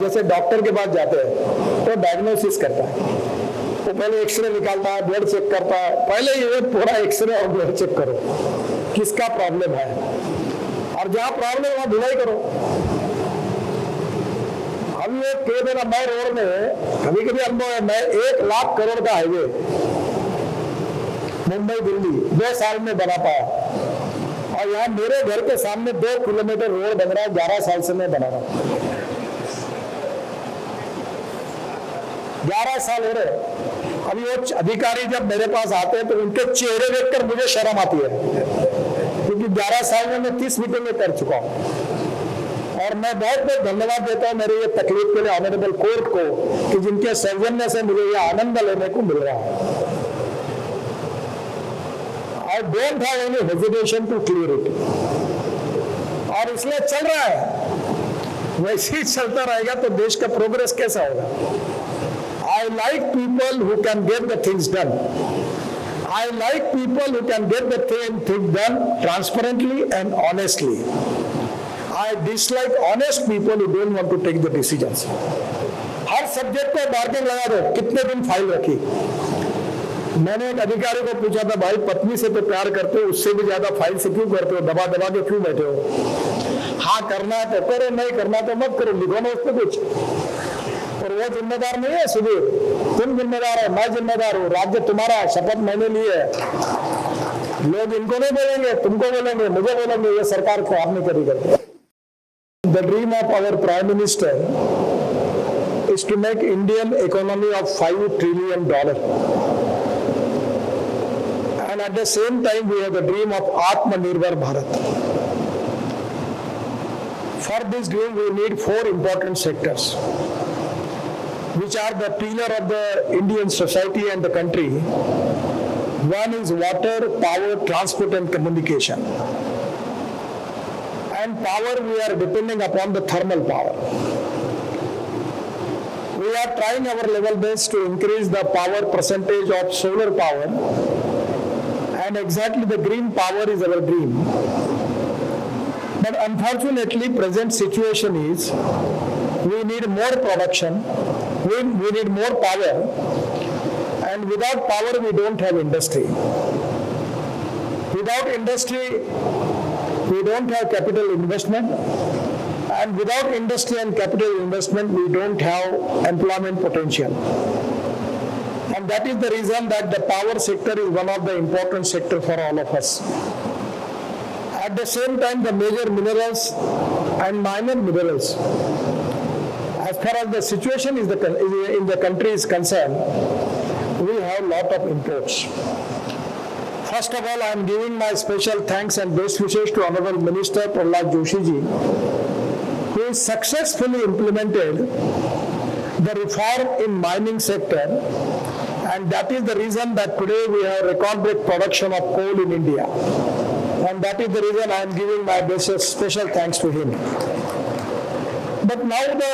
जैसे डॉक्टर के पास जाते हैं तो डायग्नोसिस करता है, वो पहले एक्सरे निकालता है, ब्लड चेक करता है। पहले ये पूरा एक्सरे और ब्लड चेक करो किसका प्रॉब्लम है, और जहां प्रॉब्लम है वहां ढुलाई करो। अब ये कह देना मैं रोड में कभी कभी अनुभव है, मैं 1 लाख करोड़ का हाईवे मुंबई दिल्ली 2 साल में बना पाया, और यहाँ मेरे घर के सामने 2 किलोमीटर रोड बन रहा है, 11 साल से मैं बना रहा हूँ। 11 साल हो रहे। अभी वो अधिकारी जब मेरे पास आते हैं तो उनके चेहरे देखकर मुझे शर्म आती है, क्योंकि 11 साल में मैं 30 मीटिंगें कर चुका हूँ। और मैं बहुत बहुत धन्यवाद देता हूँ मेरे ये तकलीफ के लिए ऑनरेबल कोर्ट को, कि जिनके सौजन्य से मुझे ये आनंद लेने को मिल रहा है। I don't have any hesitation to clear it, और इसलिए चल रहा है। वैसे ही चलता रहेगा तो देश का प्रोग्रेस कैसा होगा। I like people who can get the things done. I like people who can get the thing done transparently and honestly. I dislike honest people who don't want to take the decisions. Her subject को marking लगा दो, कितने दिन file रखी। मैंने एक अधिकारी को पूछा था, भाई पत्नी से तो प्यार करते हो, उससे भी ज्यादा फाइल से क्यों करते हो, दबा दबा के क्यों बैठे हो। हाँ करना है तो करो, नहीं करना तो मत करो, लिखो ना उस पर कुछ। और वो जिम्मेदार नहीं है सुधीर, तुम जिम्मेदार है, मैं जिम्मेदार हूँ, राज्य तुम्हारा, शपथ मैंने ली है। लोग इनको नहीं बोलेंगे, तुमको बोलेंगे, मुझे बोलेंगे, ये सरकार को आप नहीं करी करते। The dream of our Prime Minister is to make Indian economy of $5 trillion. And at the same time, we have the dream of Atmanirbhar Bharat. For this dream, we need 4 important sectors, which are the pillar of the Indian society and the country. One is water, power, transport and communication. And power, we are depending upon the thermal power. We are trying our level best to increase the power percentage of solar power, and exactly the green power is our dream. But unfortunately, present situation is we need more production, we need more power, and without power we don't have industry. Without industry, we don't have capital investment, and without industry and capital investment, we don't have employment potential. And that is the reason that the power sector is one of the important sector for all of us. At the same time, the major minerals and minor minerals, as far as the situation is in the country is concerned, we have lot of imports. First of all, I am giving my special thanks and best wishes to Honorable Minister Prahlad Joshi ji, who has successfully implemented the reform in mining sector, and that is the reason that today we have record-break production of coal in India, and that is the reason I am giving my best special thanks to him. But now the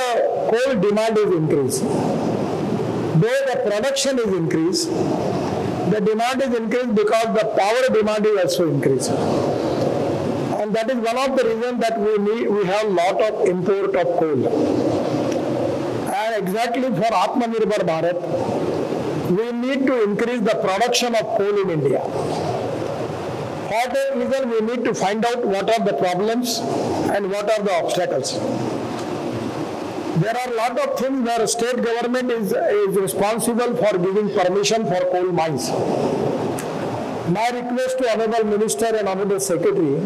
coal demand is increased. Though the production is increased, the demand is increased because the power demand is also increased. And that is one of the reasons that we have lot of import of coal. And exactly for Atmanirbhar Bharat, we need to increase the production of coal in India. For that reason, we need to find out what are the problems and what are the obstacles. There are a lot of things where state government is responsible for giving permission for coal mines. My request to Honorable Minister and Honorable Secretary,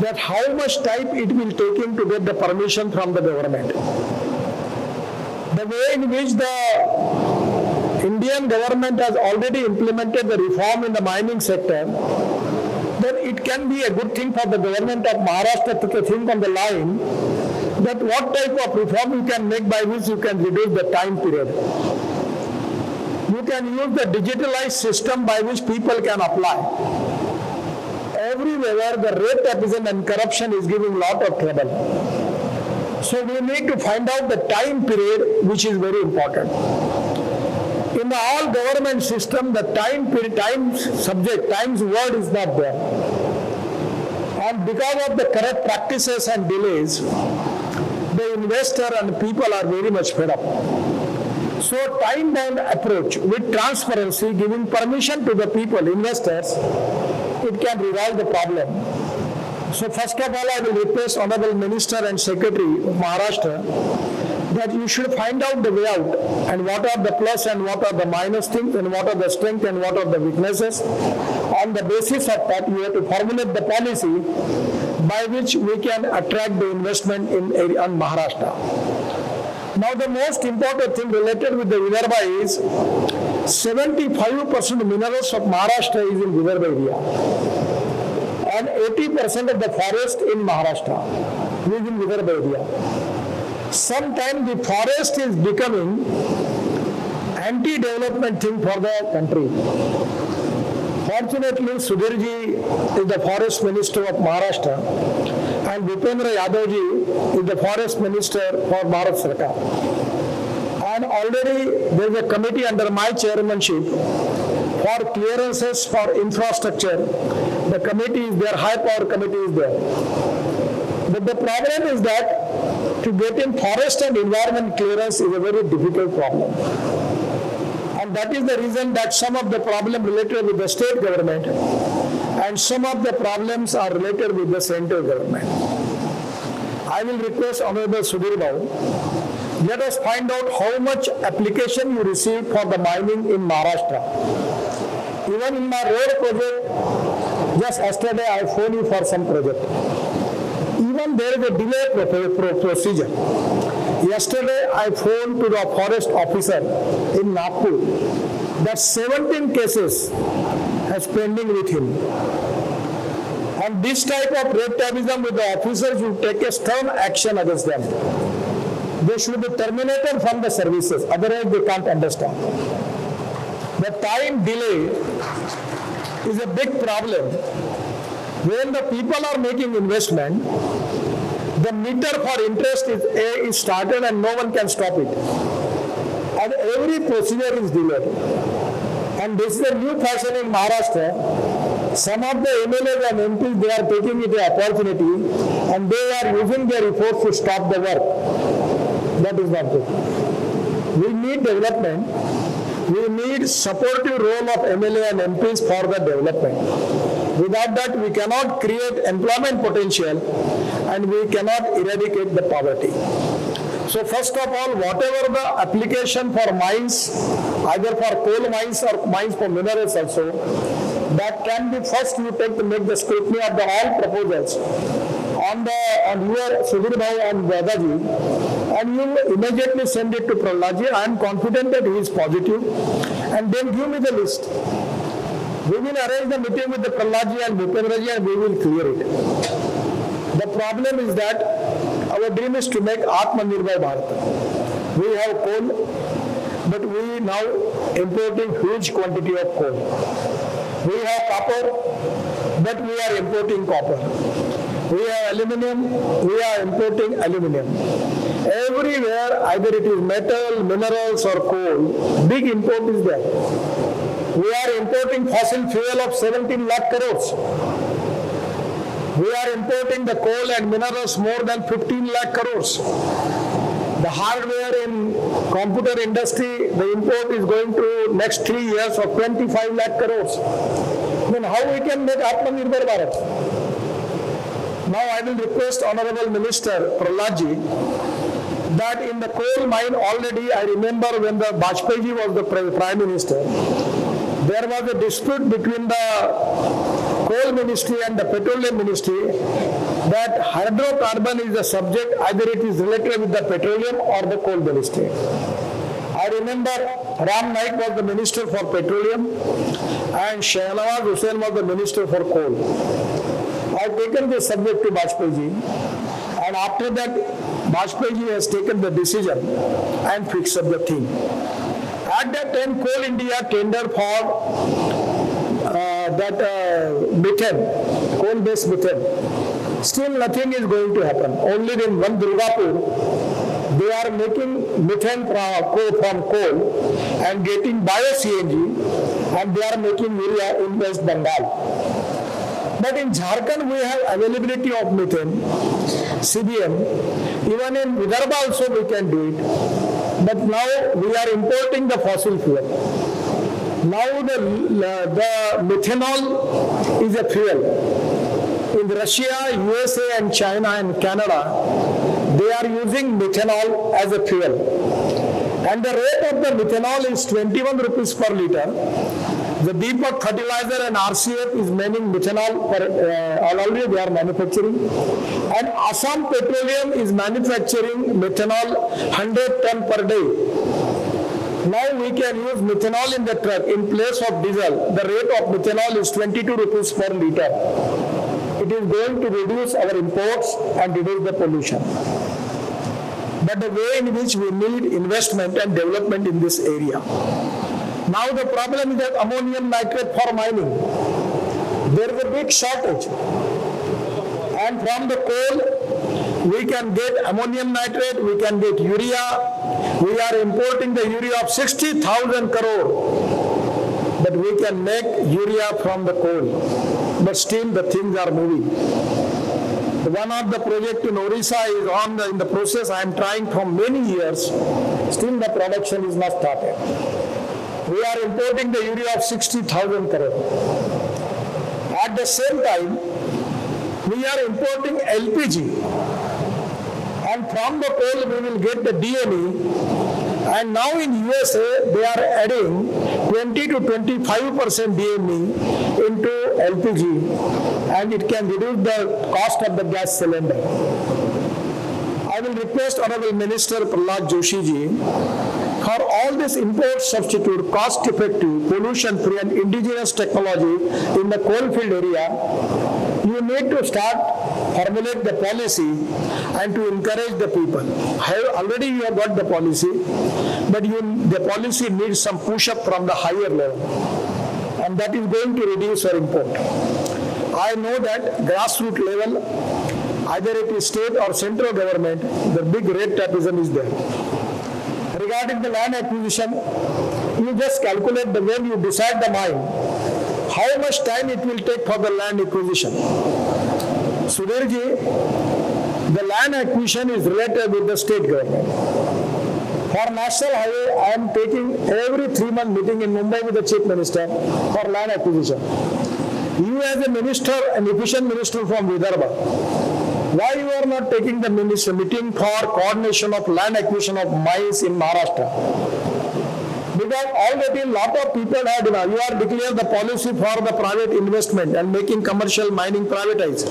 that how much time it will take him to get the permission from the government. The way in which the Indian government has already implemented the reform in the mining sector, then it can be a good thing for the government of Maharashtra to think on the line that what type of reform you can make by which you can reduce the time period. You can use the digitalized system by which people can apply. Everywhere the rate taxation and corruption is giving lot of trouble. So we need to find out the time period, which is very important. In the all government system, the time's word is not there. And because of the corrupt practices and delays, the investor and people are very much fed up. So time-bound approach with transparency, giving permission to the people, investors, it can resolve the problem. So first of all, I will request Honorable Minister and Secretary of Maharashtra that you should find out the way out and what are the plus and what are the minus things and what are the strengths and what are the weaknesses. On the basis of that, we have to formulate the policy by which we can attract the investment in Maharashtra. Now the most important thing related with the Vidarbha is 75% minerals of Maharashtra is in Vidarbha area and 80% of the forest in Maharashtra is in Vidarbha area. Sometimes the forest is becoming anti-development thing for the country. Fortunately, Sudhirji is the forest minister of Maharashtra and Bhupendra Yadavji is the forest minister for Bharat Sarkar. And already there is a committee under my chairmanship for clearances for infrastructure. The committee is there, high power committee is there. But the problem is that to get in forest and environment clearance is a very difficult problem. And that is the reason that some of the problem related with the state government and some of the problems are related with the central government. I will request Honorable Sudhir Babu, let us find out how much application you received for the mining in Maharashtra. Even in my road project, just yesterday I phoned you for some project. Even there is a delay procedure. Yesterday I phoned to the forest officer in Nagpur that 17 cases has pending with him. And this type of red tapeism with the officers will take a stern action against them. They should be terminated from the services, otherwise they can't understand. The time delay is a big problem. When the people are making investment, the meter for interest is started and no one can stop it. And every procedure is delayed. And this is a new fashion in Maharashtra. Some of the MLAs and MPs, they are taking it an opportunity and they are using their efforts to stop the work. That is not good. We need development. We need supportive role of MLA and MPs for the development. Without that, we cannot create employment potential and we cannot eradicate the poverty. So first of all, whatever the application for mines, either for coal mines or mines for minerals also, that can be first you make the scrutiny of the all proposals on your Sudhir Bhai and Vadaji, and you immediately send it to Praladji. I am confident that he is positive, and then give me the list. We will arrange the meeting with the Praladji and Bhupendraji and we will clear it. The problem is that our dream is to make Atmanirbhar Bharat. We have coal, but we now importing huge quantity of coal. We have copper, but we are importing copper. We have aluminum, we are importing aluminum. Everywhere, either it is metal, minerals or coal, big import is there. We are importing fossil fuel of 17 lakh crores. We are importing the coal and minerals more than 15 lakh crores. The hardware in computer industry, the import is going to next 3 years of 25 lakh crores. Then how we can make Atmanirbhar Bharat? Now I will request Honorable Minister Praladji that in the coal mine already, I remember when the Vajpayee was the Prime Minister, there was a dispute between the coal ministry and the petroleum ministry that hydrocarbon is the subject, either it is related with the petroleum or the coal ministry. I remember Ram Naik was the minister for petroleum and Shahnawaz Hussain was the minister for coal. I have taken this subject to Vajpayee and after that Vajpayee has taken the decision and fixed up the thing. At that time, Coal India tendered for methane, coal-based methane. Still nothing is going to happen. Only in one Durgapur, they are making methane from coal and getting bio-CNG and they are making urea in West Bengal. But in Jharkhand, we have availability of methane CBM. Even in Vidarbha also we can do it. But now we are importing the fossil fuel. Now the methanol is a fuel. In Russia, USA and China and Canada, they are using methanol as a fuel. And the rate of the methanol is 21 rupees per liter. The Deepak Fertilizer and RCF is making methanol, already they are manufacturing. And Assam Petroleum is manufacturing methanol 100 ton per day. Now we can use methanol in the truck in place of diesel. The rate of methanol is 22 rupees per liter. It is going to reduce our imports and reduce the pollution. But the way in which we need investment and development in this area. Now the problem is that ammonium nitrate for mining. There is a big shortage. And from the coal, we can get ammonium nitrate, we can get urea. We are importing the urea of 60,000 crore. But we can make urea from the coal. But still the things are moving. One of the project in Orissa is in the process. I am trying for many years. Still the production is not started. We are importing the urea of 60,000 crore. At the same time, we are importing LPG. And from the coal we will get the DME. And now in USA they are adding 20 to 25% DME into LPG, and it can reduce the cost of the gas cylinder. I will request Honorable Minister Prahlad Joshi ji, for all this import substitute, cost effective, pollution free and indigenous technology in the coal field area, you need to formulate the policy and to encourage the people. Already you have got the policy, but the policy needs some push-up from the higher level, and that is going to reduce our import. I know that grassroots level, either it is state or central government, the big red tapeism is there. Regarding the land acquisition, you just calculate when you decide the mine, how much time it will take for the land acquisition. Sudhir ji, the land acquisition is related with the state government. For National Highway, I am taking every 3-month meeting in Mumbai with the Chief Minister for land acquisition. You as a minister, an efficient minister from Vidarbha, why you are not taking the minister meeting for coordination of land acquisition of mines in Maharashtra? Because already a lot of people have done. You are declaring the policy for the private investment and making commercial mining privatized.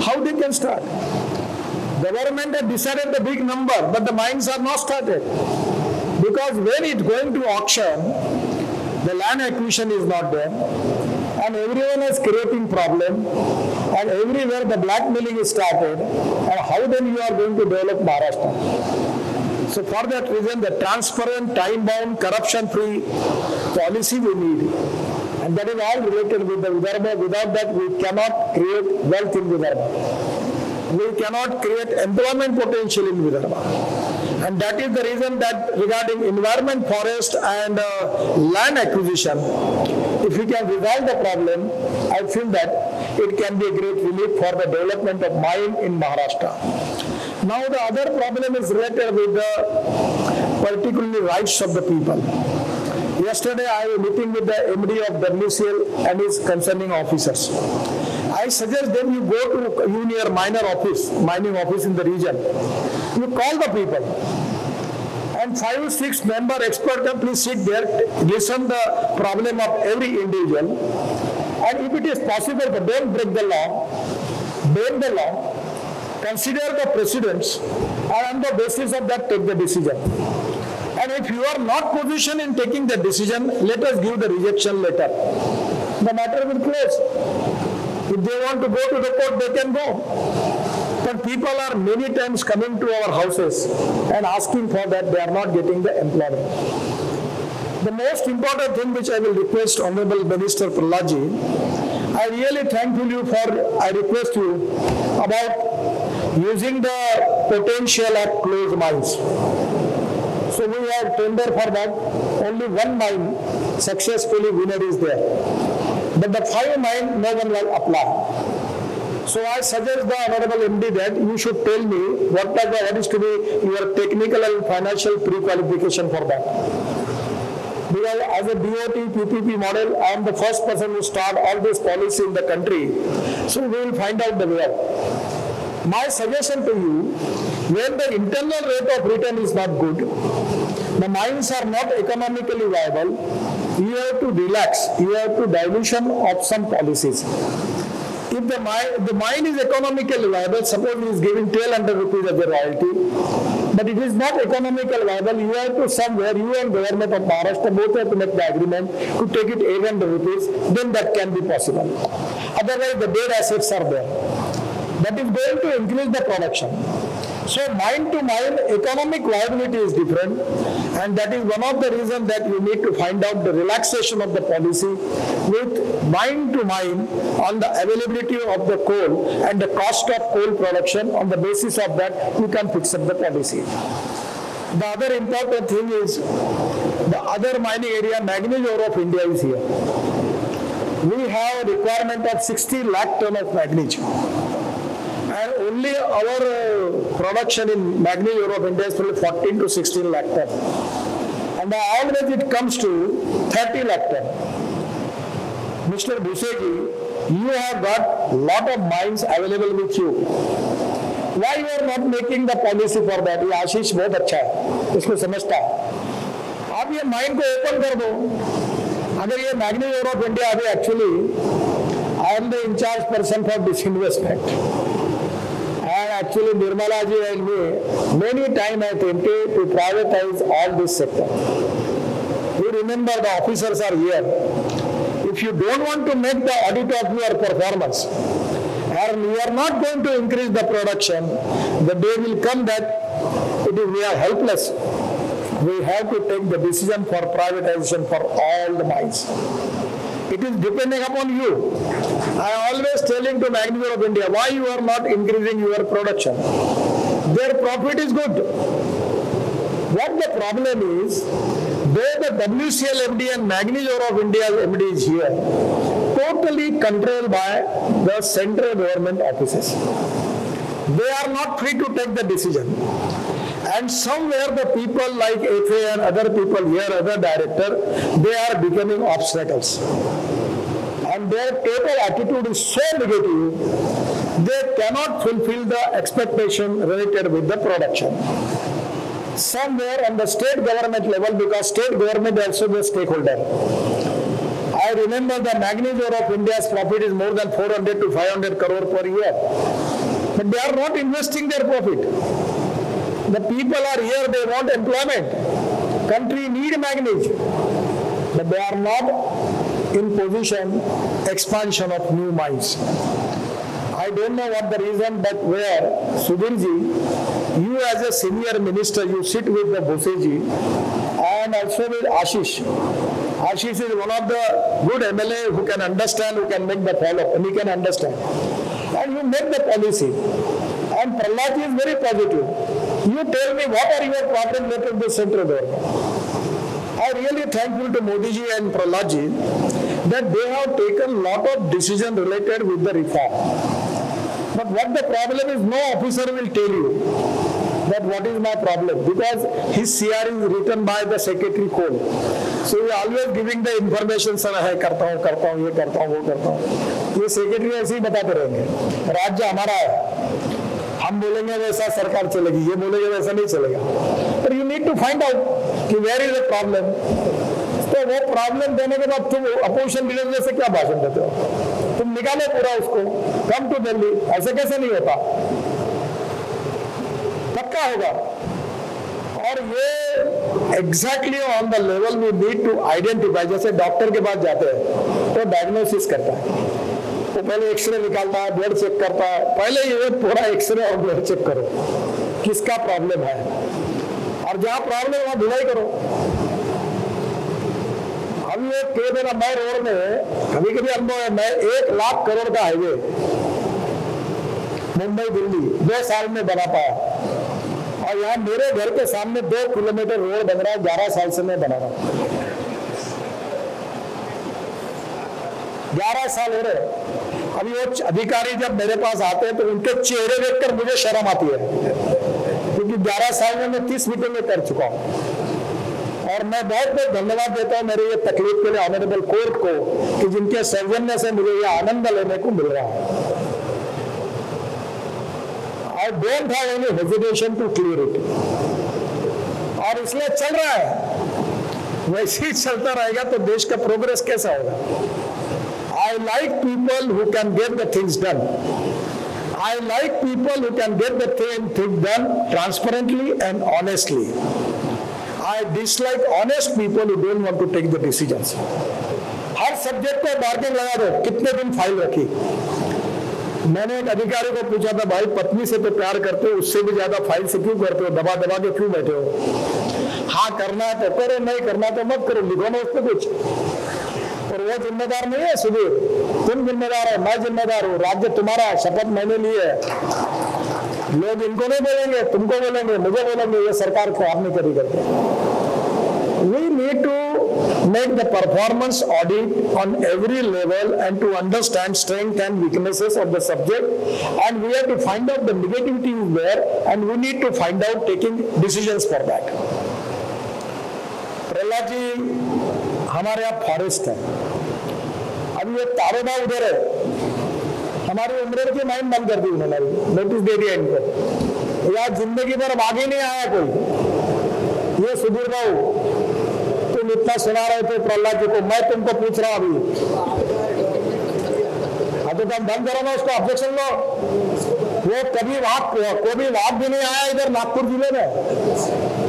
How they can start? Government has decided the big number, but the mines are not started. Because when it's going to auction, the land acquisition is not there. And everyone is creating problem. And everywhere the blackmailing is started. And how then you are going to develop Maharashtra? So for that reason, the transparent, time-bound, corruption-free policy we need. And that is all related with the Vidarbha. Without that, we cannot create wealth in Vidarbha. We cannot create employment potential in Vidarbha. And that is the reason that regarding environment, forest and land acquisition, if we can resolve the problem, I feel that it can be a great relief for the development of mine in Maharashtra. Now the other problem is related with the particularly rights of the people. Yesterday I was meeting with the MD of WCL and his concerning officers. I suggest them you go to your mining office in the region. You call the people. And 5 or 6 member expert can please sit there, listen the problem of every individual. And if it is possible, don't break the law, bend the law, consider the precedents, and on the basis of that take the decision. And if you are not positioned in taking the decision, let us give the rejection letter. The matter will close. If they want to go to the court, they can go. But people are many times coming to our houses and asking for that, they are not getting the employment. The most important thing which I will request Honorable Minister Prahlad ji, I really thankful you for, I request you about using the potential of closed mines. So we have tender for that. Only 1 mine successfully winner is there. But the 5 mine, no one will apply. So I suggest the Honorable MD that you should tell me what is to be your technical and financial pre-qualification for that. Because as a BOT PPP model, I am the first person to start all this policy in the country. So we will find out the way out. My suggestion to you, when the internal rate of return is not good, the mines are not economically viable, you have to relax, you have to dilution of some policies. If the mine is economically viable, suppose he is giving 1,200 rupees as a royalty, but it is not economically viable, you have to somewhere, you and government of Maharashtra both have to make the agreement to take it 800 rupees, then that can be possible. Otherwise, the dead assets are there. That is going to increase the production. So mine to mine economic viability is different, and that is one of the reasons that you need to find out the relaxation of the policy with mine to mine on the availability of the coal and the cost of coal production. On the basis of that, you can fix up the policy. The other important thing is the other mining area, manganese ore of India is here. We have a requirement of 60 lakh ton of manganese. And only our production in manganese ore of India is only 14 to 16 lakh ton. And the average it comes to 30 lakh ton. Mr. Bhuseji, you have got lot of mines available with you. Why you are not making the policy for that? ये आशीष बहुत अच्छा है, इसको समझता है. आप ये mine को ओपन कर दो. अगर ये मैग्नीज ओर ऑफ इंडिया अभी actually I am the in charge person for disinvestment. And actually Nirmala ji and me many times I attempted to privatize all this sector. You remember the officers are here. If you don't want to make the audit of your performance and you are not going to increase the production, the day will come that we are helpless. We have to take the decision for privatization for all the mines. It is depending upon you. I always telling to Manganese of India, why you are not increasing your production? Their profit is good. What the problem is, though the WCL MD and Manganese of India MD is here, totally controlled by the central government offices. They are not free to take the decision. And somewhere the people like FA and other people here, other director, they are becoming obstacles. And their total attitude is so negative, they cannot fulfill the expectation related with the production. Somewhere on the state government level, because state government is also the stakeholder. I remember the manganese ore of India's profit is more than 400 to 500 crore per year. But they are not investing their profit. The people are here, they want employment. Country need manganese. But they are not in position expansion of new mines. I don't know what the reason, but where Sudhirji, you as a senior minister, you sit with the Bhuseji and also with Ashish. Ashish is one of the good MLA who can understand, who can make the follow-up, and he can understand. And you make the policy. And Prahlad is very positive. You tell me what are your problems with the central government. I am really thankful to Modi ji and Prahlad ji that they have taken lot of decisions related with the reform. But what the problem is, no officer will tell you that what is my problem, because his CR is written by the secretary code. So he always giving the information, sir, है करता हूँ, ये करता हूँ, वो करता हूँ. ये secretary ऐसे ही बताते रहेंगे. राज्य हमारा है. हम बोलेंगे वैसा सरकार चलेगी, ये बोलेंगे वैसा नहीं चलेगा. But you need to find out कि where is the problem. तो वो प्रॉब्लम देने के बाद तुम अपोजिशन लीडर जैसे क्या भाषण देते हो? तुम निकालो पूरा उसको, कम टू दिल्ली. ऐसे कैसे नहीं होता? पक्का होगा. और ये exactly on the level we need to identify. जैसे डॉक्टर के पास जाते हैं तो डायग्नोसिस करता है, तो पहले एक्सरे निकालता है, ब्लड चेक करता है. पहले ये पूरा एक्सरे और ब्लड चेक करो किसका प्रॉब्लम है, और जहां प्रॉब्लम है वहां ढुलाई करो. अब ये कह देना, मैं रोड में कभी कभी अनुभव है, मैं 1 लाख करोड़ का हाईवे मुंबई दिल्ली 2 साल में बना पाया, और यहाँ मेरे घर के सामने 2 किलोमीटर रोड बन रहा है. 11 साल से मैं बना रहा हूँ. 11 साल हो रहे. अभी वो अधिकारी जब मेरे पास आते हैं तो उनके चेहरे देखकर मुझे शर्म आती है, क्योंकि 11 साल में मैं 30 मीटिंगें कर चुका हूं। और मैं बहुत बहुत धन्यवाद देता हूं मेरे ये तकलीफ के लिए ऑनरेबल कोर्ट को, कि जिनके सौजन्य से मुझे ये आनंद लेने को मिल रहा है। I don't have any hesitation to clear it. और इसलिए चल रहा है, वैसे ही चलता रहेगा तो देश का प्रोग्रेस कैसा होगा? I like people who can get the things done. I like people who can get the thing done transparently and honestly. I dislike honest people who don't want to take the decisions. Her subject को marking लगा दो, कितने दिन file रखी। मैंने एक अधिकारी को पूछा था, भाई पत्नी से तो प्यार करते हो, उससे भी ज्यादा फाइल से क्यों करते हो, दबा दबा के क्यों बैठे हो? हाँ करना है तो करो, नहीं करना तो मत करो, लिखो ना उसमें कुछ। और वो जिम्मेदार नहीं है सुधीर, तुम जिम्मेदार हो, मैं जिम्मेदार हूँ, राज्य तुम्हारा है, शपथ मैंने ली है। लोग इनको नहीं बोलेंगे, तुमको बोलेंगे, मुझे बोलेंगे, ये सरकार को आप नहीं कभी करते। We need to make the performance audit on every level and to understand strengths and weaknesses of the subject, and we have to find out the negativity is there, and we need to find out taking decisions for that. Prahlad ji हमारे यहाँ forest है, अभी ये तारोबा उधर है, हमारी उम्र की माइंड बंद कर दी उन्होंने, नोटिस दे दिया इनको, यार जिंदगी भर आगे नहीं आया कोई। ये सुधीर बाबू तुम इतना सुना रहे थे प्रहलाद जी को, मैं तुमको पूछ रहा हूं अभी, हाँ तो तुम बंद करो ना उसको, ऑब्जेक्शन लो। वो कभी वाक भी नहीं आया इधर नागपुर जिले में,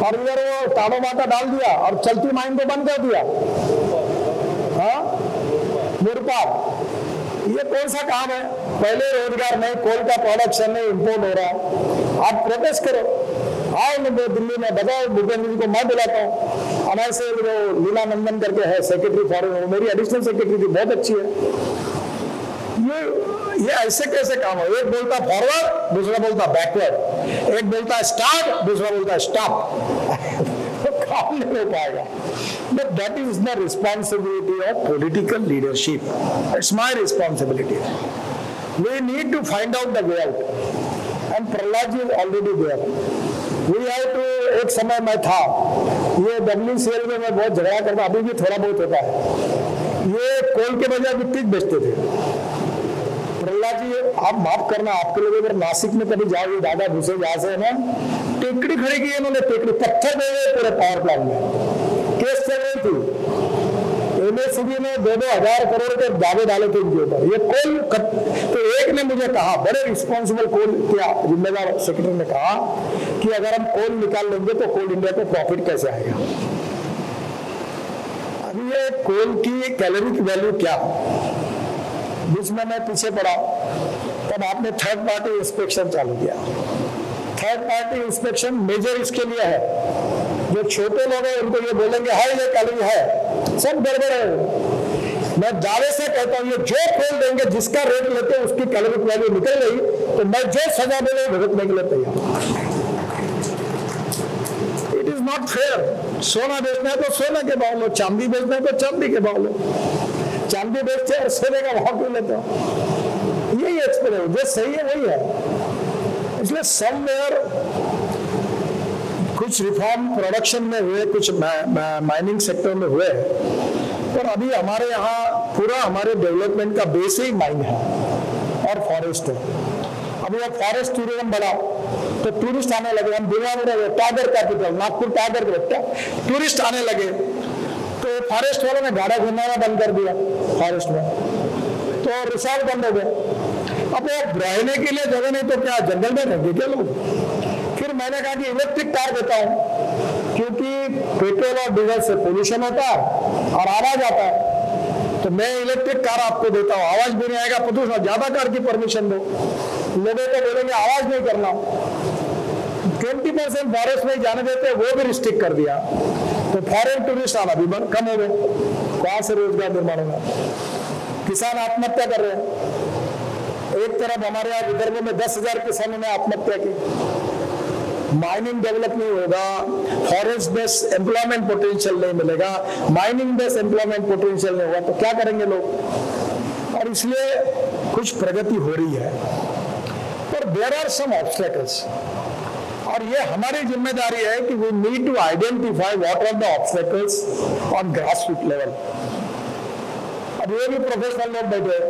और इधर वो ताड़ो माता डाल दिया और चलती माइन को बंद कर दिया। हाँ मुरपाल, ये कौन सा काम है? पहले रोजगार नहीं, कोल का प्रोडक्शन नहीं, इंपोर्ट हो रहा है, आप प्रोटेस्ट करो। आओ दिल्ली में बताओ, भूपेंद्र जी को मैं बुलाता हूँ, हमारे से वो लीला नंदन करके है सेक्रेटरी फॉरेन, मेरी एडिशनल सेक्रेटरी थी, बहुत अच्छी है। ये ऐसे कैसे काम हो? एक बोलता फॉरवर्ड, दूसरा बोलता बैकवर्ड, एक बोलता स्टार्ट, दूसरा बोलता स्टॉप। तो काम नहीं हो पाएगा। But that is the responsibility of political leadership. It's my responsibility. We need to find out the way out. And Prahlad ji is already there. We have to, एक समय मैं था, ये WCL में मैं बहुत झगड़ा करता, अभी भी थोड़ा बहुत होता है, ये कोल के बजाय भी टिक बेचते थे। प्रहलाद जी आप माफ करना, आपके लोग अगर नासिक में कभी जाओगे, दादा घुसे जहां से ना, टेकड़ी खड़ी की इन्होंने, टेकड़ी पत्थर दे गए पूरे पावर प्लांट में, केस चल रही थी, एमएससीबी ने 2-2 करोड़ के दावे डाले थे इनके ऊपर। ये कोल तो एक ने मुझे कहा, बड़े रिस्पॉन्सिबल कोल के जिम्मेदार सेक्रेटरी ने कहा कि अगर हम कोल निकाल लेंगे तो कोल इंडिया को प्रॉफिट कैसे आएगा? अभी ये कोल की कैलोरी वैल्यू क्या है? बीच में मैं पीछे पड़ा, तब आपने थर्ड पार्टी इंस्पेक्शन चालू किया। थर्ड पार्टी इंस्पेक्शन मेजर इसके लिए है, जो छोटे लोग हैं उनको ये बोलेंगे हाई ये कैलोरी है, सब गड़बड़ है। मैं दावे से कहता हूँ, ये जो खोल देंगे, जिसका रेट लेते हैं उसकी कैलोरी वैल्यू निकल गई तो मैं जो सजा देने भुगतने के लिए तैयार। It is not fair. सोना बेचना है तो सोना के भाव लो, चांदी बेचना है तो चांदी के भाव लो, चांदी बेचते हैं और सोने का भाव क्यों लेते हो? यही एक्सपीरियंस जो सही है वही है। इसलिए समवेयर कुछ रिफॉर्म प्रोडक्शन में हुए, कुछ माइनिंग सेक्टर में हुए, पर अभी हमारे यहाँ पूरा हमारे डेवलपमेंट का बेस ही माइन है और फॉरेस्ट है। अभी अब फॉरेस्ट टूरिज्म बढ़ाओ तो टूरिस्ट आने लगे, हम दुनिया में रहे, tiger capital Nagpur, tiger tourist आने लगे, तो फॉरेस्ट वालों ने गाड़ा घुमाना बंद कर दिया फॉरेस्ट में, तो रिसॉर्ट बंद हो गए। अब वो रहने के लिए जगह नहीं तो क्या जंगल में रहेंगे क्या लोग? फिर मैंने कहा कि इलेक्ट्रिक कार देता हूं, क्योंकि पेट्रोल और डीजल से पोल्यूशन होता है और आवाज आता है, तो मैं इलेक्ट्रिक कार आपको देता हूं, आवाज भी नहीं आएगा, प्रदूषण, ज्यादा कार की परमिशन दो। लोगों को बोलेंगे आवाज नहीं करना, 20% फॉरेस्ट में जाने देते, वो भी रिस्ट्रिक्ट कर दिया, तो फॉरेन टूरिस्ट आना भी कम हो गए, कहां से रोजगार निर्माण होगा? किसान आत्महत्या कर रहे हैं। एक तरफ हमारे यहाँ विदर्भ में 10,000 किसानों ने आत्महत्या की। माइनिंग डेवलप नहीं होगा, फॉरेस्ट बेस्ड एम्प्लॉयमेंट पोटेंशियल नहीं मिलेगा, माइनिंग बेस्ड एम्प्लॉयमेंट पोटेंशियल नहीं होगा, तो क्या करेंगे लोग? और इसलिए कुछ प्रगति हो रही है, पर देयर आर सम ऑब्स्टेकल्स, और ये हमारी जिम्मेदारी है कि we need to identify what are the obstacles on grass root level. अब ये भी प्रोफेशनल लोग बैठे हैं,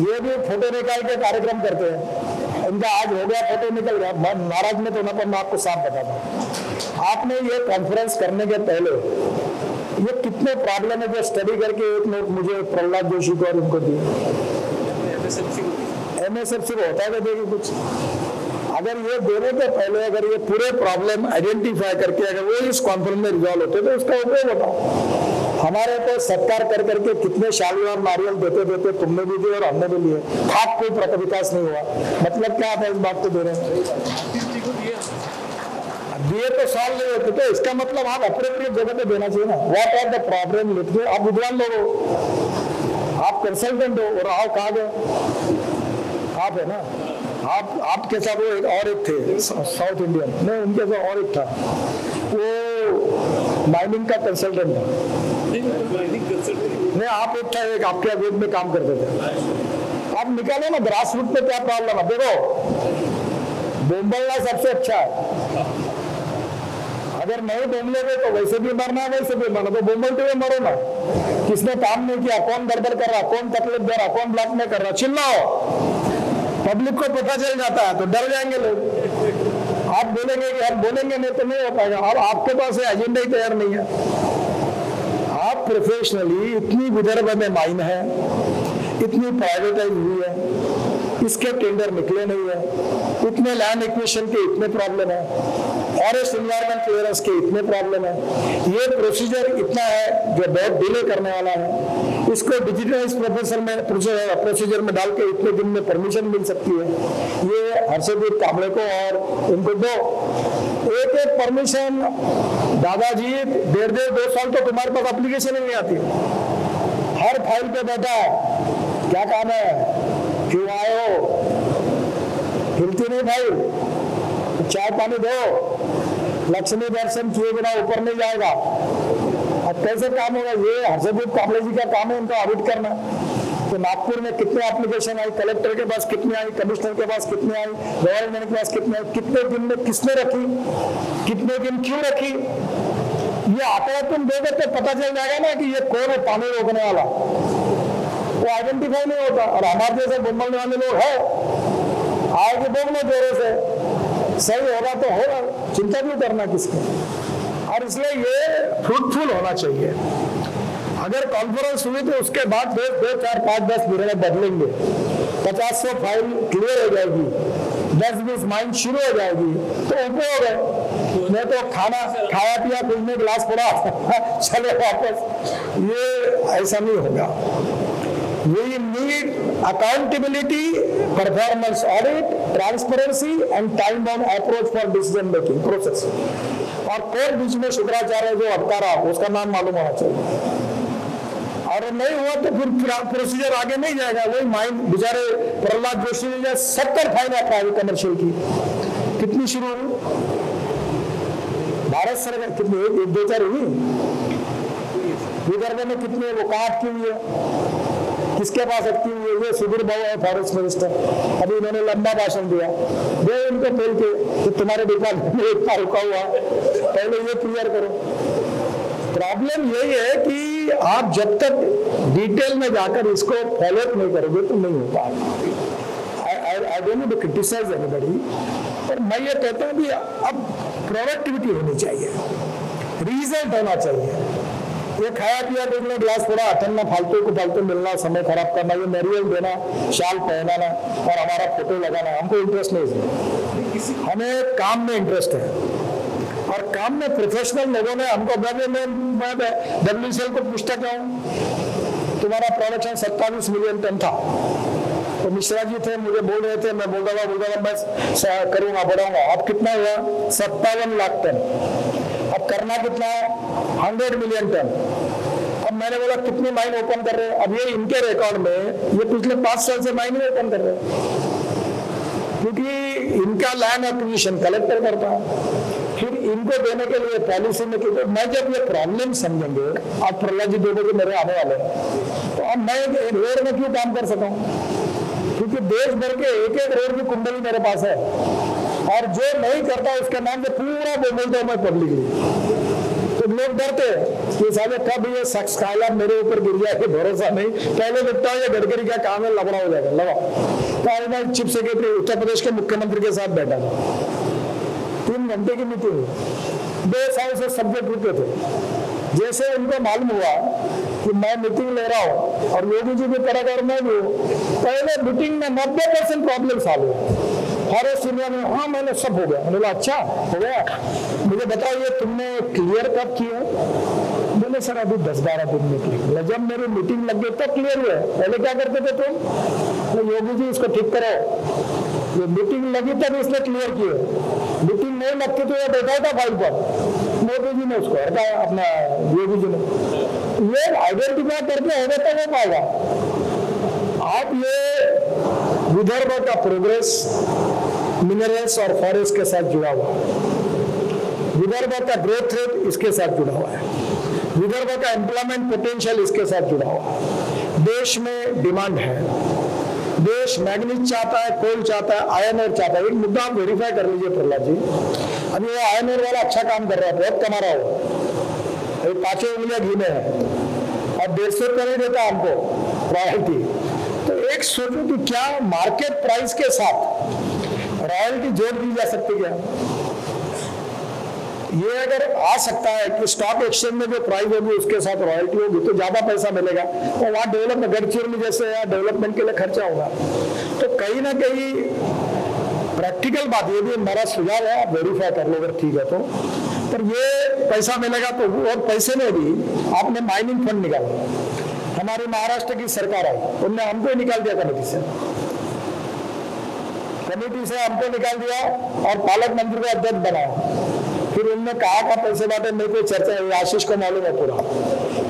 ये भी फोटो निकाल के कार्यक्रम करते हैं, इनका आज हो गया फोटो निकल गया, मैं नाराज में तो ना, पर मैं आपको साफ बताता हूँ, आपने ये कॉन्फ्रेंस करने के पहले ये कितने प्रॉब्लम है जो स्टडी करके एक नोट मुझे प्रहलाद जोशी को और इनको दिए, MSFC को होता है देखिए कुछ, अगर ये देने के पहले अगर ये पूरे प्रॉब्लम आइडेंटिफाई करके अगर वो इस कॉन्फ्रेंस में रिजॉल्व होते तो उसका उपयोग होता। हमारे तो सत्कार कर करके कितने शाली और नारियल देते देते तुमने भी दिए और हमने भी लिए, खाक कोई विकास नहीं हुआ, मतलब क्या था इस बात को दे रहे हैं? दिए तो साल नहीं होते, तो इसका मतलब आप अप्रोप्रिएट जगह पे देना चाहिए ना। व्हाट आर द प्रॉब्लम लिख दो, आप विद्वान लोग हो, आप कंसल्टेंट हो, और आप कहा गए आप है ना, आपके साथ वो और एक थे साउथ इंडियन, नहीं उनके साथ और एक था, वो माइनिंग का कंसल्टेंट था, नहीं आप एक था, एक आपके वेब में काम करते थे। आप निकालो ना ग्रास रूट पे क्या प्रॉब्लम है, देखो बोम्बलना सबसे अच्छा है, अगर नहीं बोमलोगे तो वैसे भी मरना है, वैसे भी मरना, तो बोम्बलते हुए मरो ना। किसने काम नहीं किया, कौन गड़बड़ कर रहा, कौन तकलीफ दे रहा, कौन ब्लॉक में कर रहा, चिल्लाओ, पब्लिक को पता चल जाता है तो डर जाएंगे लोग। आप बोलेंगे कि हम बोलेंगे नहीं तो नहीं हो पाएगा, और आपके पास एजेंडा ही तैयार नहीं है। आप प्रोफेशनली इतनी विदर्भ में माइन है, इतनी प्राइवेटाइज हुई है, इसके टेंडर निकले नहीं है, इतने लैंड एक्विजिशन के इतने प्रॉब्लम है, फॉरेस्ट एनवायरमेंट क्लियरेंस के इतने प्रॉब्लम है, ये प्रोसीजर इतना है जो बहुत डिले करने वाला है, इसको डिजिटलाइज प्रोसीजर में डाल के इतने दिन में परमिशन मिल सकती है, ये हर्षदीप कांबळे को और इनको दो एक एक परमिशन। दादाजी 1.5-2 साल तो तुम्हारे पास एप्लीकेशन ही नहीं आती, हर फाइल पे बैठा है, क्या काम है, क्यों आए हो, हिलती नहीं फाइल, चाय पानी दो, लक्ष्मी दर्शन किए बिना ऊपर नहीं जाएगा। अब कैसे काम होगा, ये हर्षदीप कांबळे जी का काम है इनका ऑडिट करना। तो नागपुर में कितने एप्लीकेशन आई, कलेक्टर के पास कितने आई, कमिश्नर के पास कितने आई, गवर्नमेंट के पास कितने आई, कितने दिन में किसने रखी, कितने दिन क्यों रखी, ये आंकड़ा तुम दोगे तो पता चल जाएगा ना कि ये कौन है पानी रोकने वाला, वो आइडेंटिफाई नहीं होता। और हमारे जैसे बोलने वाले लोग है, आगे बोलने जोरों से, सही होगा तो होगा, चिंता क्यों करना किसकी। और इसलिए ये फ्रूटफुल होना चाहिए। अगर कॉन्फ्रेंस हुई तो उसके बाद 2, 4, 5, 10 निर्णय बदलेंगे, 50-100 फाइल क्लियर हो जाएगी, 10-20 माइंड शुरू हो जाएगी, तो उपयोग है। मैं तो खाना खाया पिया कुछ में गिलास पड़ा चले वापस, ये ऐसा नहीं होगा। We need accountability, performance audit, transparency and time-bound approach for decision making process. और कौन बीच में शुक्राचार्य जो अटका रहा उसका नाम मालूम होना चाहिए, और नहीं हुआ तो फिर प्रोसीजर आगे नहीं जाएगा। वही माइंड बेचारे प्रहलाद जोशी ने 70 फाइन है प्राइवेट कमर्शियल की, कितनी शुरू हुई भारत सरकार, कितनी 1-2-4 हुई, विदर्भ में कितनी, वो कहाँ अटकी हुई है, किसके पास अटकी हुई है, ये सुधीर बाबू है फॉरेस्ट मिनिस्टर, अभी इन्होंने लंबा भाषण दिया, दे इनको बोल के कि तुम्हारे डिपार्टमेंट में इतना रुका हुआ, पहले ये क्लियर करो। प्रॉब्लम यही है कि आप जब तक डिटेल में जाकर इसको फॉलो अप नहीं करोगे तो नहीं हो पाएगा। I don't need to criticise anybody, पर मैं ये कहता हूँ कि अब प्रोडक्टिविटी होनी चाहिए, रिजल्ट होना चाहिए। ये खाया पिया देखना, गिलास थोड़ा अटनना, फालतू को फालतू मिलना, समय खराब करना, ये नारियल देना, शाल पहनाना और हमारा फोटो लगाना, हमको इंटरेस्ट नहीं है। हमें काम में इंटरेस्ट है, और काम में प्रोफेशनल लोगों ने हमको मैं WCL को पूछता क्या हूँ, तुम्हारा प्रोडक्शन 27 मिलियन टन था, तो मिश्रा जी थे, मुझे बोल रहे थे, मैं बोल रहा मैं करूंगा, बढ़ाऊंगा। अब कितना हुआ, 57 लाख टन। अब करना कितना है, 100 मिलियन टन। अब मैंने बोला कितनी माइन ओपन कर रहे हैं, अब ये इनके रिकॉर्ड में ये पिछले 5 साल से माइन ओपन कर रहे हैं, क्योंकि इनका लैंड एक्विजिशन कलेक्टर करता है, फिर इनको देने के लिए पॉलिसी में तो मैं जब ये प्रॉब्लम समझेंगे, आज प्रहलाद जी 2 बजे मेरे आने वाले हैं, तो अब मैं रोड में क्यों काम कर सकता हूँ? क्योंकि देश भर के एक एक रोड की कुंडली मेरे पास है, और जो नहीं करता उसके नाम से पूरा बोलता हूँ मैं पब्लिकली। तो लोग डरते हैं कि साले कब ये शख्स काला मेरे ऊपर गिर जाए, भरोसा नहीं। पहले देखता हूँ ये गडकरी का काम है, लबड़ा हो जाएगा, लगा। कल मैं चीफ सेक्रेटरी उत्तर प्रदेश के मुख्यमंत्री के साथ बैठा था, 3 घंटे की मीटिंग, 2 साल से सब्जेक्ट रुके थे। जैसे उनको मालूम हुआ कि मैं मीटिंग ले रहा हूँ और योगी जी भी करेगा और मैं भी, पहले मीटिंग में 90% प्रॉब्लम सॉल्व हुआ। फॉरेस्ट एरिया में हाँ मैंने सब हो गया। मैंने बोला अच्छा हो गया, मुझे बताओ ये तुमने क्लियर कब किया? बोले सर अभी 10-12 दिन में क्लियर। जब मेरी मीटिंग लग गई तब क्लियर हुआ। पहले क्या करते थे तुम? तो योगी जी इसको ठीक करो, ये मीटिंग लगी तब इसने क्लियर किया, मीटिंग नहीं लगती तो ये बैठा था फाइल पर, मोदी जी ने उसको हटाया, अपना योगी जी ने। ये आइडेंटिफाई करके होगा तो हो पाएगा। आप ये विदर्भ का प्रोग्रेस मिनरल्स और फॉरेस्ट के साथ जुड़ा हुआ है, विदर्भ का ग्रोथ रेट इसके साथ जुड़ा हुआ है, विदर्भ का एम्प्लॉयमेंट पोटेंशियल इसके साथ जुड़ा हुआ है। देश में डिमांड है, देश मैग्नीज चाहता है, कोल चाहता है, आयरन ओर चाहता है। एक मुद्दा आप वेरीफाई कर लीजिए प्रहलाद जी, अभी वो आयरन ओर वाला अच्छा काम कर रहा है, बहुत कमा रहा हो, अभी 5 उंगलियां घीने हैं और 150 रुपये नहीं देता हमको रॉयल्टी। तो एक सोचो कि क्या मार्केट प्राइस के साथ रॉयल्टी जोड़ दी जा सकती क्या? ये अगर आ सकता है कि स्टॉक एक्सचेंज में जो प्राइस होगी उसके साथ रॉयल्टी होगी तो ज्यादा पैसा मिलेगा, तो वहां डेवलपमेंट गडचिरोली जैसे डेवलपमेंट के लिए खर्चा होगा। तो कहीं ना कहीं प्रैक्टिकल बात, ये भी मेरा सुझाव है, आप वेरीफाई कर लो अगर ठीक है तो, पर ये पैसा मिलेगा तो, और पैसे में भी आपने माइनिंग फंड निकाला, हमारी महाराष्ट्र की सरकार आई, उनने हमको निकाल दिया कमेटी से हमको निकाल दिया और पालक मंत्री को अध्यक्ष बनाया। फिर उन्होंने कहा का पैसे बांटे, मेरे को चर्चा है, आशीष को मालूम है पूरा।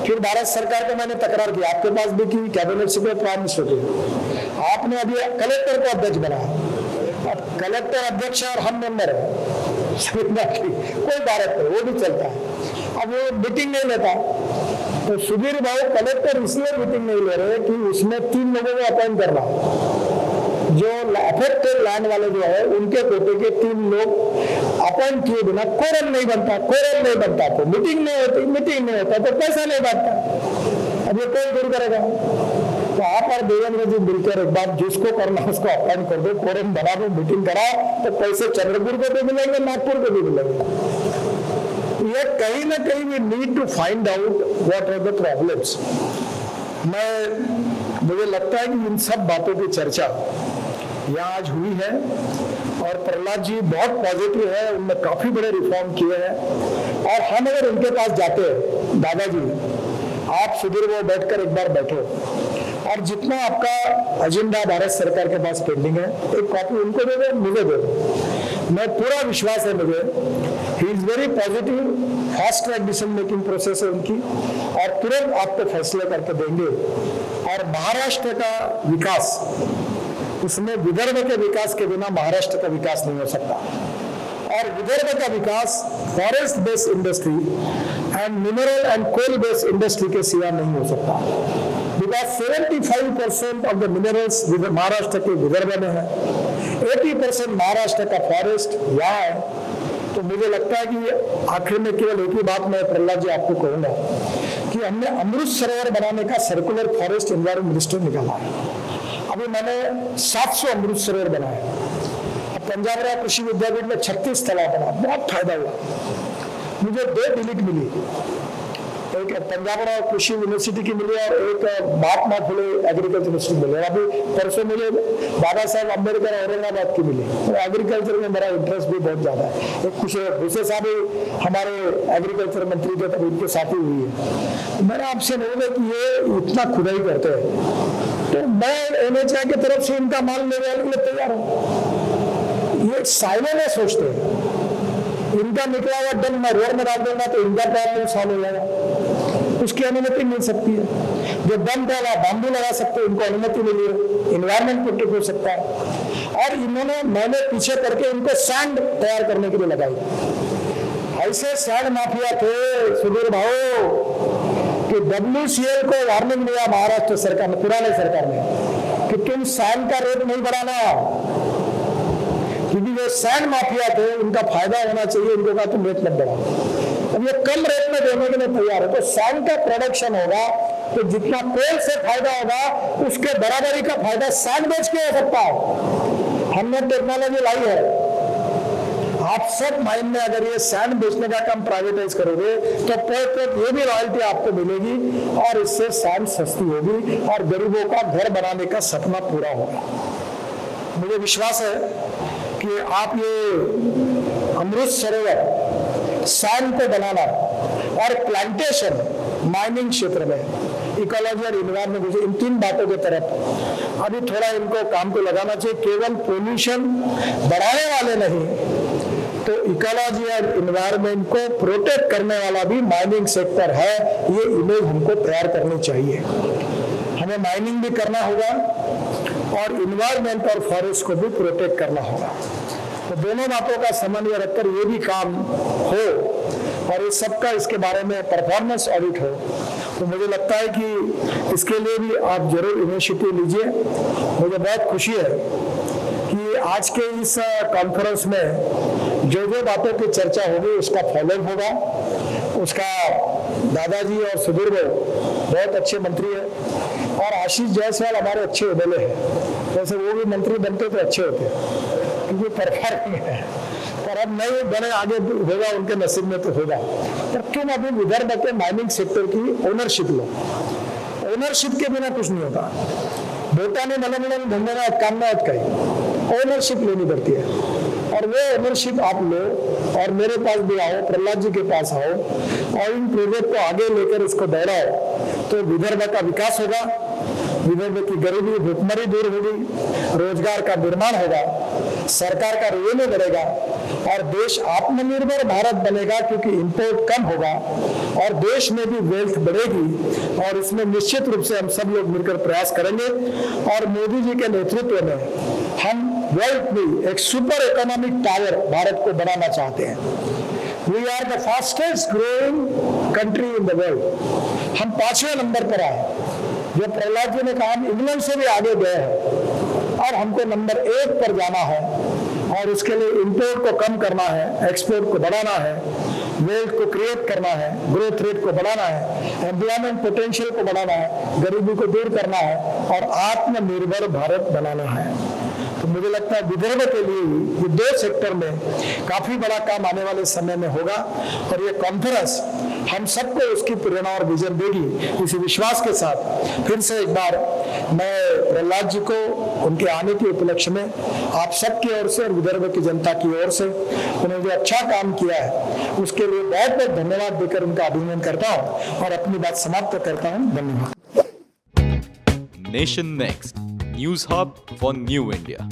फिर भारत सरकार को मैंने तकरार की, आपके पास भी की, कैबिनेट सेक्रेटरी प्राइम मिनिस्टर की, आपने अभी कलेक्टर को अध्यक्ष बनाया। अब कलेक्टर अध्यक्ष और हम मेंबर है, कोई भारत पर वो भी चलता है। अब वो मीटिंग नहीं लेता, तो सुधीर भाई कलेक्टर इसलिए मीटिंग नहीं ले रहे कि उसमें 3 लोगों को अपॉइंट करना, जो अफेक्टेड लैंड वाले जो है उनके कोटे के 3 लोग अपॉइंट किए बिना कोरम नहीं बनता तो मीटिंग नहीं होता तो पैसा नहीं बनता। अब ये कौन दूर करेगा? तो आप और देवेंद्र जी मिलकर एक बार जिसको करना उसको अपॉइंट कर दो, कोरम बना दो, मीटिंग करा, तो पैसे चंद्रपुर को भी मिलेंगे, नागपुर को भी मिलेंगे। ये कहीं ना कहीं we need to find out what are the problems. मुझे लगता है कि इन सब बातों की चर्चा यहाँ आज हुई है और प्रहलाद जी बहुत पॉजिटिव है, उनने काफी बड़े रिफॉर्म किए हैं। और हम अगर उनके पास जाते हैं, दादाजी आप सुधीर वो बैठकर एक बार बैठो और जितना आपका एजेंडा भारत सरकार के पास पेंडिंग है एक कॉपी उनको दे दो, मुझे दे दो। मैं पूरा विश्वास है मुझे, he is very positive, fast track decision making process है उनकी और तुरंत आपको फैसले करके देंगे। और महाराष्ट्र का विकास, उसमें विदर्भ के विकास के बिना महाराष्ट्र का विकास नहीं हो सकता। और विदर्भ का विकास forest based industry and mineral and coal based industry के सिवा नहीं हो सकता, because 75% of the minerals Maharashtra के विदर्भ में है, 80% महाराष्ट्र का फॉरेस्ट यहाँ है। तो मुझे लगता है कि आखिर में केवल एक ही बात मैं प्रहलाद जी आपको कहूंगा कि हमने अमृत सरोवर बनाने का सर्कुलर फॉरेस्ट एनवायरमेंट मिनिस्टर निकाला है। अभी मैंने 700 अमृत सरोवर बनाए। पंजाब राव कृषि विद्यापीठ में 36 तालाब बना, बहुत फायदा हुआ। मुझे 2 डिलीट मिली, एक पंजाब राव कृषि यूनिवर्सिटी की मिली और एक महात्मा फुले एग्रीकल्चर यूनिवर्सिटी मिली। अभी परसों मुझे बाबा साहब अम्बेडकर औरंगाबाद की मिली। तो एग्रीकल्चर में मेरा इंटरेस्ट भी बहुत ज्यादा है। एक कुछ दूसरे साहब हमारे एग्रीकल्चर मंत्री थे, तब उनके साथ ही हुई है। मैंने आपसे बोला कि ये इतना खुदाई करते हैं तो मैं NHI की तरफ से इनका माल ले जाने के लिए तैयार हूँ। ये साइले में सोचते हैं, इनका निकला हुआ डन मैं रोड में डाल दूंगा तो इनका प्रॉब्लम सॉल्व हो जाएगा, उसकी अनुमति मिल सकती है। जो दम डाला बाम्बू लगा सकते हैं, उनको अनुमति मिली है, इन्वायरमेंट प्रोटेक्ट हो सकता है। और इन्होंने मैंने पीछे करके इनको सैंड तैयार करने के लिए लगाई। ऐसे सैंड माफिया थे सुधीर भाऊ कि WCL को वार्निंग दिया महाराष्ट्र सरकार ने, पुराने सरकार ने, कि तुम सैंड का रेट नहीं बढ़ाना, क्योंकि वे सैंड माफिया थे, उनका फायदा होना चाहिए, इनको कहा तुम रेट मत बढ़ाओ। अब ये कम रेट में देने के लिए तैयार है, तो सैंड का प्रोडक्शन होगा तो जितना कोल से फायदा होगा उसके बराबरी का फायदा सैंड बेच के हो सकता है। हमने टेक्नोलॉजी लाई है। आप सब माइन में अगर ये सैंड बेचने का काम प्राइवेटाइज करोगे तो पोत ये भी रॉयल्टी आपको मिलेगी और इससे सैंड सस्ती होगी और गरीबों का घर बनाने का सपना पूरा होगा। मुझे विश्वास है कि आप ये अमृत सरोवर सैंड को बनाना और प्लांटेशन माइनिंग क्षेत्र में इकोलॉजी और इन्वायरमेंट, इन 3 बातों की तरफ अभी थोड़ा इनको काम को लगाना चाहिए। केवल पोल्यूशन बढ़ाने वाले नहीं तो इकोलॉजी और इन्वायरमेंट को प्रोटेक्ट करने वाला भी माइनिंग सेक्टर है, ये इमेज हमको तैयार करनी चाहिए। हमें माइनिंग भी करना होगा और इन्वायरमेंट और फॉरेस्ट को भी प्रोटेक्ट करना होगा। तो दोनों बातों का समन्वय रखकर ये भी काम हो और इस सबका इसके बारे में परफॉर्मेंस ऑडिट हो, तो मुझे लगता है कि इसके लिए भी आप जरूर इनिशिएटिव लीजिए। मुझे बहुत खुशी है कि आज के इस कॉन्फ्रेंस में जो बातों की चर्चा होगी उसका फॉलोअप होगा। उसका दादाजी और सुधीर बहुत अच्छे मंत्री है और आशीष जायसवाल हमारे अच्छे एमएलए हैं। वैसे वो भी मंत्री बनते तो अच्छे होते क्योंकि परफॉर्म है, पर अब नहीं बने, आगे होगा, उनके नसीब में तो होगा। पर तुम अभी विदर्भ के माइनिंग सेक्टर की ओनरशिप लो। ओनरशिप के बिना कुछ नहीं होता। बोटाने मलमलन धन्यवाद काम में कहीं ओनरशिप लेनी पड़ती है और वो ओनरशिप आप लो और मेरे पास भी आओ, प्रहलाद जी के पास आओ और इन प्रोजेक्ट को आगे लेकर इसको दोहराओ, तो विदर्भ का विकास होगा, विदर्भ की गरीबी भुखमरी दूर होगी, रोजगार का निर्माण होगा, सरकार का रेवेन्यू बढ़ेगा और देश आत्मनिर्भर भारत बनेगा क्योंकि इंपोर्ट कम होगा और देश में भी वेल्थ बढ़ेगी। और इसमें निश्चित रूप से हम सब लोग मिलकर प्रयास करेंगे और मोदी जी के नेतृत्व में हम वर्ल्ड में एक सुपर इकोनॉमिक टावर भारत को बनाना चाहते हैं। We are the fastest growing country in the world. हम 5वें नंबर पर आए। जो प्रहलाद जी ने कहा हम इंग्लैंड से भी आगे गए हैं और हमको नंबर 1 पर जाना है और उसके लिए इंपोर्ट को कम करना है, एक्सपोर्ट को बढ़ाना है, वेल्थ को क्रिएट करना है, ग्रोथ रेट को बढ़ाना है, एम्प्लॉयमेंट पोटेंशियल को बढ़ाना है, गरीबी को दूर करना है और आत्मनिर्भर भारत बनाना है। तो मुझे लगता है विदर्भ के लिए ये 2 सेक्टर में काफी बड़ा काम आने वाले समय में होगा और ये कॉन्फ्रेंस हम सबको उसकी प्रेरणा और विजन देगी। इसी विश्वास के साथ फिर से एक बार मैं प्रहलाद जी को उनके आने के उपलक्ष्य में आप सबकी ओर से और विदर्भ की जनता की ओर से उन्होंने जो अच्छा काम किया है उसके लिए बहुत बहुत धन्यवाद देकर उनका अभिनंदन करता हूँ और अपनी बात समाप्त करता हूँ। धन्यवाद। Nation next news hub for new India.